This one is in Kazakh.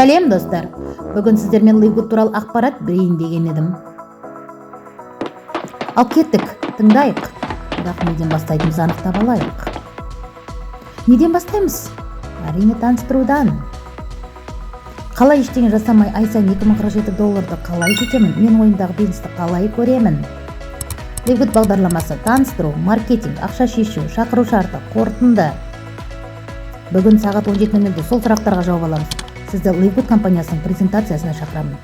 Сәлем достар. Бүгін сіздермен Livegood туралы ақпарат берейін деген едім. Ал кеттік, тыңдайық. Бірақ неден бастайтынымызды анықтап алайық. Неден бастаймыз? Әрине таныстырудан. Қалай ештеңе жасамай ай сайын $2047 қалай жетемін? Мен ойындағы бизнесті қалай көремін? Livegood бағдарламасы таныстыру, маркетинг, ақша шешу, шақыру шарты, қорытынды. Бүгін сағат 17:00-де сол сұрақтарға жауап аламыз. Сізді Livegood компаниясының презентациясына шақырамын.